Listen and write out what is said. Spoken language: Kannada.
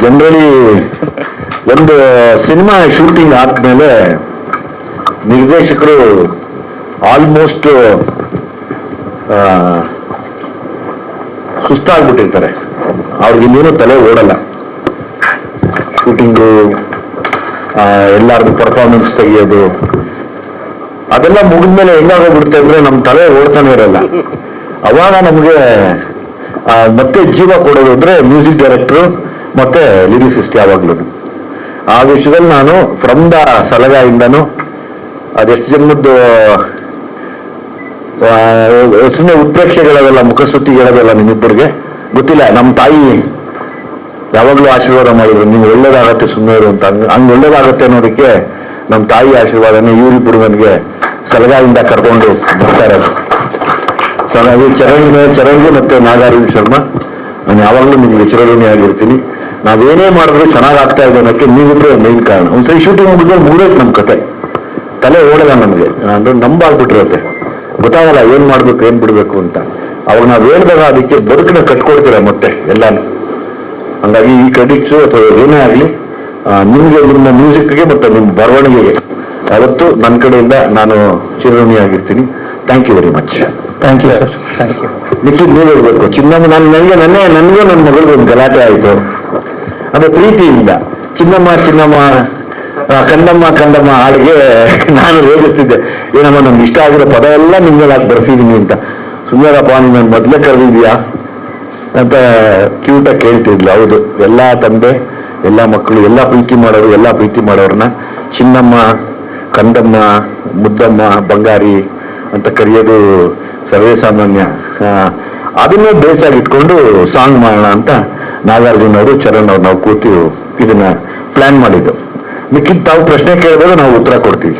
ಜನರಲಿ ಒಂದು ಸಿನಿಮಾ ಶೂಟಿಂಗ್ ಆದ್ಮೇಲೆ ನಿರ್ದೇಶಕರು ಆಲ್ಮೋಸ್ಟ್ ಸುಸ್ತಾಗ್ಬಿಟ್ಟಿರ್ತಾರೆ. ಅವ್ರಿಗೆ ಇನ್ನೇನು ತಲೆ ಓಡಲ್ಲ. ಶೂಟಿಂಗು, ಎಲ್ಲಾರ್ದು ಪರ್ಫಾರ್ಮೆನ್ಸ್ ತೆಗಿಯೋದು, ಅದೆಲ್ಲ ಮುಗಿದ್ಮೇಲೆ ಹೆಂಗಾಗೋಗ್ಬಿಡುತ್ತೆ ಅಂದ್ರೆ ನಮ್ಮ ತಲೆ ಓಡ್ತಾನೆ ಇರಲ್ಲ. ಅವಾಗ ನಮಗೆ ಮತ್ತೆ ಜೀವ ಕೊಡೋದು ಅಂದ್ರೆ ಮ್ಯೂಸಿಕ್ ಡೈರೆಕ್ಟ್ರು ಮತ್ತೆ ಲಿರಿಸಿಸ್ಟ್. ಯಾವಾಗ್ಲೂ ಆ ವಿಷಯದಲ್ಲಿ ನಾನು ಫ್ರಮ್ ದ ಸಲಗಾಯಿಂದನೂ ಅದೆಷ್ಟು ಜನ್ಮದ್ದು ಸುಮ್ಮನೆ ಉತ್ಪ್ರೇಕ್ಷೆಗಳವೆಲ್ಲ ಮುಖಸ್ತುತಿಗಳವೆಲ್ಲ ನಿಮ್ಮಿಬ್ಬರಿಗೆ ಗೊತ್ತಿಲ್ಲ. ನಮ್ಮ ತಾಯಿ ಯಾವಾಗಲೂ ಆಶೀರ್ವಾದ ಮಾಡಿದ್ರು, ನೀವು ಒಳ್ಳೇದಾಗತ್ತೆ ಸುಮ್ಮನೆ ಇರು ಅಂತ. ಹಂಗೆ ಒಳ್ಳೇದಾಗತ್ತೆ ಅನ್ನೋದಕ್ಕೆ ನಮ್ಮ ತಾಯಿ ಆಶೀರ್ವಾದನೇ ಇವರಿಬ್ಬರು ನನಗೆ ಸಲಗಾಯಿಂದ ಕರ್ಕೊಂಡು ಬರ್ತಾ ಇರೋದು. ಸೊ ನಾವು ಚರಣ್ಗೆ ಮತ್ತೆ ನಾಗಾರ್ಜುನ ಶರ್ಮಾ ನಾನು ಯಾವಾಗಲೂ ನಿಮಗೆ ಚಿರಋಣಿ ಆಗಿರ್ತೀನಿ. ನಾವೇನೇ ಮಾಡಿದ್ರು ಚೆನ್ನಾಗಿ ಆಗ್ತಾ ಇದೆ ಅನ್ನೋಕ್ಕೆ ನೀವಿಬ್ಬರೇ ಮೇನ್ ಕಾರಣ. ಒಂದ್ಸರಿ ಶೂಟಿಂಗ್ ಮುಗಿದೈತೆ ನಮ್ಮ ಕತೆ, ತಲೆ ಓಡಲ್ಲ ನಮಗೆ, ಅಂದ್ರೆ ನಂಬಾಗ್ಬಿಟ್ಟಿರುತ್ತೆ, ಗೊತ್ತಾಗಲ್ಲ ಏನ್ ಮಾಡ್ಬೇಕು ಏನ್ ಬಿಡ್ಬೇಕು ಅಂತ. ಅವಾಗ ನಾವು ಹೇಳಿದಾಗ ಅದಕ್ಕೆ ಬದುಕನ್ನ ಕಟ್ಕೊಡ್ತೀರ ಮತ್ತೆ ಎಲ್ಲಾನು. ಹಂಗಾಗಿ ಈ ಕ್ರೆಡಿಟ್ಸು ಅಥವಾ ಏನೇ ಆಗಲಿ ನಿಮಗೆ, ನಿಮ್ಮ ಮ್ಯೂಸಿಕ್ಗೆ ಮತ್ತು ನಿಮ್ಮ ಬರವಣಿಗೆಗೆ ಅವತ್ತು ನನ್ನ ಕಡೆಯಿಂದ ನಾನು ಚಿರಋಣಿ ಆಗಿರ್ತೀನಿ. Thank you very much. Thank you sir. Thank you. Nikhil ನೀವು ಹೇಳ್ಬೇಕು. ಚಿನ್ನಮ್ಮ ನನಗೂ ನನ್ನ ಮಗಳಿಗೆ ಒಂದು ಗಲಾಟೆ ಆಯಿತು, ಅದು ಪ್ರೀತಿಯಿಂದ ಚಿನ್ನಮ್ಮ ಕಂದಮ್ಮ ಹಾಡಿಗೆ ನಾನು ರೇಗಿಸ್ತಿದ್ದೆ. ಏನಮ್ಮ ನಮ್ಗೆ ಇಷ್ಟ ಆಗಿರೋ ಪದ ಎಲ್ಲ ನಿಮ್ಗೆ ಹಾಕಿ ಬರ್ಸಿದ್ದೀನಿ ಅಂತ. ಸುಮ್ಮನೆರಪ್ಪ ನೀನು ಮೊದಲೇ ಕರೆದಿದ್ಯಾ ಅಂತ ಕ್ಯೂಟಾಗಿ ಕೇಳ್ತಿದ್ಲು. ಹೌದು, ಎಲ್ಲ ತಂದೆ, ಎಲ್ಲ ಮಕ್ಕಳು, ಎಲ್ಲ ಪ್ರೀತಿ ಮಾಡೋರನ್ನ ಚಿನ್ನಮ್ಮ, ಕಂದಮ್ಮ, ಮುದ್ದಮ್ಮ, ಬಂಗಾರಿ ಅಂತ ಕರೆಯೋದು ಸರ್ವೇ ಸಾಮಾನ್ಯ. ಅದನ್ನೇ ಬೇಸಾಗಿ ಇಟ್ಕೊಂಡು ಸಾಂಗ್ ಮಾಡೋಣ ಅಂತ ನಾಗಾರ್ಜುನ ಅವರು, ಚರಣ್ ಅವ್ರು ನಾವು ಕೂತು ಇದನ್ನ ಪ್ಲಾನ್ ಮಾಡಿದ್ದು. ಮಿಕ್ಕಿದ ತಾವು ಪ್ರಶ್ನೆ ಕೇಳಿದಾಗ ನಾವು ಉತ್ತರ ಕೊಡ್ತೀವಿ.